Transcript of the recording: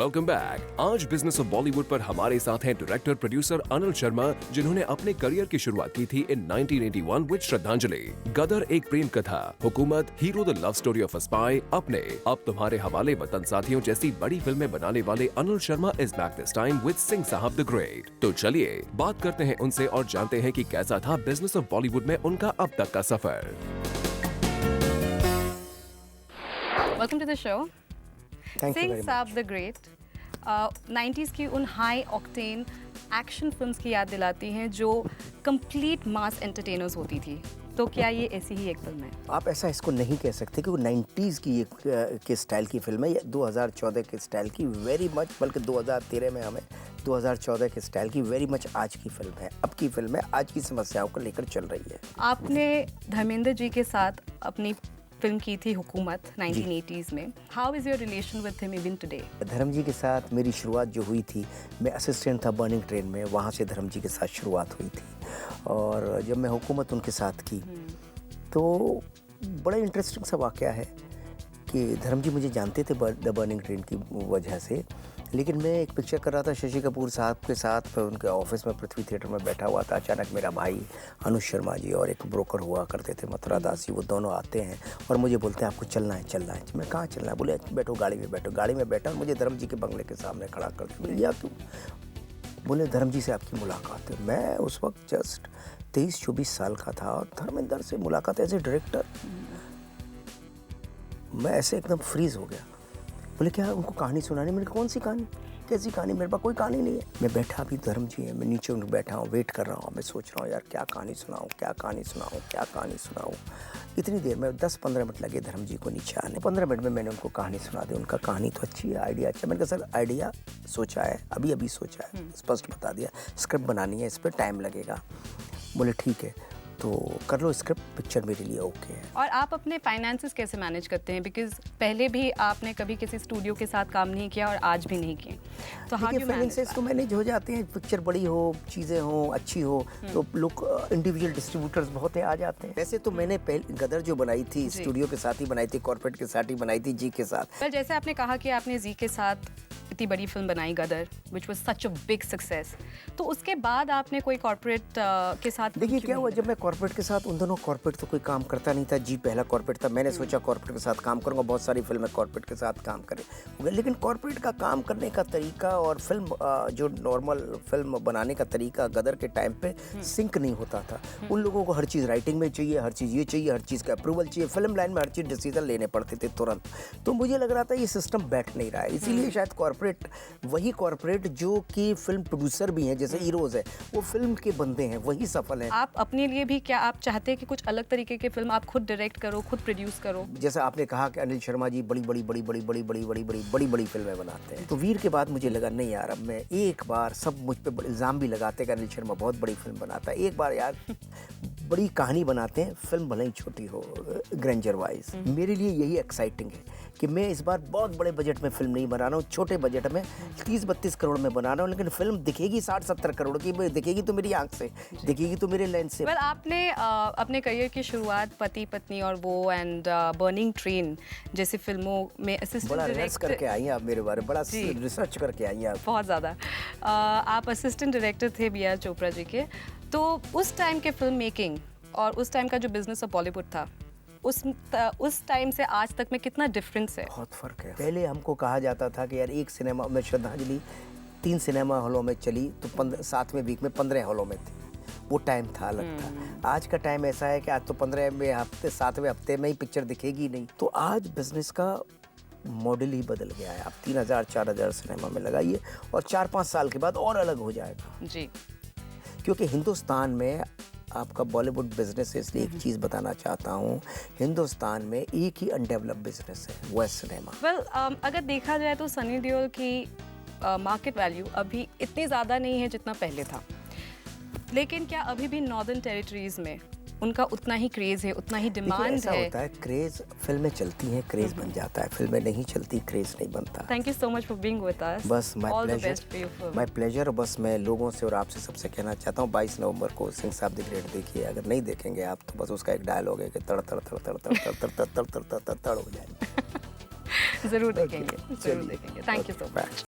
Welcome back. आज business of Bollywood पर हमारे साथ हैं डायरेक्टर प्रोड्यूसर अनिल शर्मा, जिन्होंने अपने करियर की शुरुआत की थी इन 1981 विद श्रद्धांजलि। गदर एक प्रेम कथा, हुकूमत, hero the love story of a spy, अपने, अब तुम्हारे हवाले, वतन साथियों जैसी बड़ी फिल्में बनाने वाले Anil Sharma is back this time with Singh साहब द ग्रेट। तो चलिए बात करते हैं उनसे और जानते हैं कि कैसा था बिजनेस ऑफ बॉलीवुड में उनका अब तक का सफर। Welcome to the show. Thank you Singh very Saab the Great 90s की उन हाई ऑक्टेन एक्शन फिल्म्स की याद दिलाती हैं जो कंप्लीट मास एंटरटेनर्स होती थी। तो क्या ये ऐसी ही एक फिल्म है? आप ऐसा इसको नहीं कह सकते कि वो 90s की के स्टाइल की फिल्म है या 2014 के स्टाइल की, वेरी मच, बल्कि 2013 में हमें 2014 के स्टाइल की वेरी मच आज की फिल्म है, अब की फिल्म है, आज की समस्याओं को लेकर चल रही है। आपने धर्मेंद्र जी के साथ अपनी फिल्म की थी हुकूमत 1980s में। How is your relation with him even today? धर्म जी के साथ मेरी शुरुआत जो हुई थी, मैं असिस्टेंट था बर्निंग ट्रेन में, वहाँ से धर्म जी के साथ शुरुआत हुई थी। और जब मैं हुकूमत उनके साथ की तो बड़ा इंटरेस्टिंग सा वाक़या है कि धर्म जी मुझे जानते थे द बर्निंग ट्रेन की वजह से, लेकिन मैं एक पिक्चर कर रहा था शशि कपूर साहब के साथ, उनके ऑफिस में पृथ्वी थिएटर में बैठा हुआ था। अचानक मेरा भाई अनुज शर्मा जी और एक ब्रोकर हुआ करते थे मथुरा दास जी, वो दोनों आते हैं और मुझे बोलते हैं आपको चलना है, चलना है। मैं कहाँ चलना है? बोले बैठो गाड़ी में बैठो। गाड़ी में बैठा, मुझे धर्म जी के बंगले के सामने खड़ा कर दिया। बोले या क्यों? बोले धर्म जी से आपकी मुलाकात है। मैं उस वक्त जस्ट 23-24 साल का था और धर्मेंद्र से मुलाकात एज ए डायरेक्टर, मैं ऐसे एकदम फ्रीज हो गया। बोले क्या उनको कहानी सुनानी? मैंने कौन सी कहानी, कैसी कहानी? मेरे पास कोई कहानी नहीं है। मैं बैठा, अभी धर्म जी है, मैं नीचे उनको बैठा हूँ, वेट कर रहा हूँ, मैं सोच रहा हूँ यार क्या कहानी सुनाऊँ, क्या कहानी सुनाऊँ, क्या कहानी सुनाऊँ। इतनी देर में 10-15 मिनट लगे धर्म जी को नीचे आने। 15 मिनट में मैंने उनको कहानी सुना दी। उनका कहानी तो अच्छी है, आइडिया अच्छा। मैंने कहा सर आइडिया सोचा है, अभी अभी सोचा है, स्पष्ट बता दिया, स्क्रिप्ट बनानी है, इस पर टाइम लगेगा। बोले ठीक है तो कर लो स्क्रिप्ट, पिक्चर मेरे लिए ओके है। और आप अपने फाइनेंसेस कैसे मैनेज करते हैं? बिकॉज पहले भी आपने कभी किसी स्टूडियो के साथ काम नहीं किया और आज भी नहीं किए, तो how do you manage? Finances तो मैनेज हो जाते हैं, पिक्चर बड़ी हो, चीज़ें हो, अच्छी हो तो लोग इंडिविजुअल डिस्ट्रीब्यूटर्स बहुत आ जाते हैं। वैसे तो मैंने गदर जो बनाई थी स्टूडियो के साथ ही बनाई थी, कॉर्पोरेट के साथ ही बनाई थी, जी के साथ। पर जैसे आपने कहा कि आपने जी के साथ इतनी बड़ी फिल्म बनाई Gadar, which was such a big success, तो उसके बाद आपने कोई कॉर्पोरेट के साथ? देखिए क्या हुआ, जब मैं कॉर्पोरेट के साथ, उन दोनों कॉर्पोरेट तो कोई काम करता नहीं था, जी पहला कॉर्पोरेट था। मैंने सोचा कॉर्पोरेट के साथ काम करूंगा, बहुत सारी फिल्में कॉर्पोरेट के साथ काम करें, लेकिन कॉर्पोरेट का काम करने का तरीका और फिल्म जो नॉर्मल फिल्म बनाने का तरीका गदर के टाइम पे सिंक नहीं होता था। उन लोगों को हर चीज़ राइटिंग में चाहिए, हर चीज़ ये चाहिए, हर चीज़ का अप्रूवल चाहिए, फिल्म लाइन में हर चीज़ डिसीजन लेने पड़ते थे तुरंत। तो मुझे लग रहा था ये सिस्टम बैठ नहीं रहा है, इसीलिए शायद कॉर्पोरेट, वही कॉर्पोरेट जो कि फिल्म प्रोड्यूसर भी हैं, जैसे हीरोज है, वो फिल्म के बंदे हैं, वही सफल हैं। आप अपने लिए भी क्या आप चाहते हैं कि कुछ अलग तरीके की फिल्म आप खुद डायरेक्ट करो, खुद प्रोड्यूस करो? जैसा आपने कहा कि अनिल शर्मा जी बड़ी फिल्में बनाते हैं, तो वीर के बाद मुझे लगा नहीं यार, अब मैं एक बार, सब मुझ पे इल्जाम भी लगाते हैं कि अनिल शर्मा बहुत बड़ी फिल्म बनाता है, एक बार यार बड़ी कहानी बनाते हैं, फिल्म भले ही छोटी हो, ग्रैंडर वाइज। मेरे लिए यही एक्साइटिंग है कि मैं इस बार बहुत बड़े बजट में फिल्म नहीं बना रहा हूँ, छोटे बजट में 30-32 करोड़ में बना रहा हूँ, लेकिन फिल्म दिखेगी 60-70 करोड़ की, दिखेगी तो मेरी आंख से, दिखेगी तो मेरे लेंस से। well, आपने अपने करियर की शुरुआत पति पत्नी और वो एंड बर्निंग ट्रेन जैसी फिल्मों में असिस्टेंट बड़ा रिसर्च करके आई हैं आप मेरे बारे में, बड़ा रिसर्च करके आई हैं आप। बहुत ज़्यादा। आप असिस्टेंट डायरेक्टर थे बी आर चोपड़ा जी के, तो उस टाइम के फिल्म मेकिंग और उस टाइम का जो बिजनेस ऑफ बॉलीवुड था, उस टाइम से आज तक में कितना डिफरेंस है? बहुत फ़र्क है। पहले हमको कहा जाता था कि यार एक सिनेमा में, श्रद्धांजलि 3 सिनेमा हॉलों में चली तो 7वें वीक में 15 हॉलों में थी, वो टाइम था, अलग था। आज का टाइम ऐसा है कि आज तो 15वें हफ्ते, 7वें हफ्ते में ही पिक्चर दिखेगी नहीं। तो आज बिजनेस का मॉडल ही बदल गया है। आप 3000-4000 सिनेमा में लगाइए और 4-5 साल के बाद और अलग हो जाएगा जी, क्योंकि हिंदुस्तान में आपका बॉलीवुड बिजनेस है। इसलिए एक चीज़ बताना चाहता हूँ, हिंदुस्तान में एक ही अनडेवलप्ड बिजनेस है, वो है सिनेमा। वेल, अगर देखा जाए तो सनी देओल की मार्केट वैल्यू अभी इतनी ज़्यादा नहीं है जितना पहले था, लेकिन क्या अभी भी नॉर्दर्न टेरिटरीज में उनका उतना ही क्रेज है, उतना ही डिमांड ऐसा है? होता है, क्रेज, फिल्में चलती हैं, क्रेज बन जाता है, फिल्में नहीं चलती, क्रेज नहीं बनता। Thank you so much for being with us. बस all the best for your film. My pleasure. बस मैं लोगों से और आपसे सबसे कहना चाहता हूँ 22 नवंबर को सिंह साहब द ग्रेट देखिए। अगर नहीं देखेंगे आप तो बस उसका एक डायलॉग है कि तड़ तड़ तड़ तड़ तड़ तड़ तड़ तड़ तड़ तड़ तड़ हो जाए। जरूर देखेंगे, जरूर देखेंगे। Thank you so much.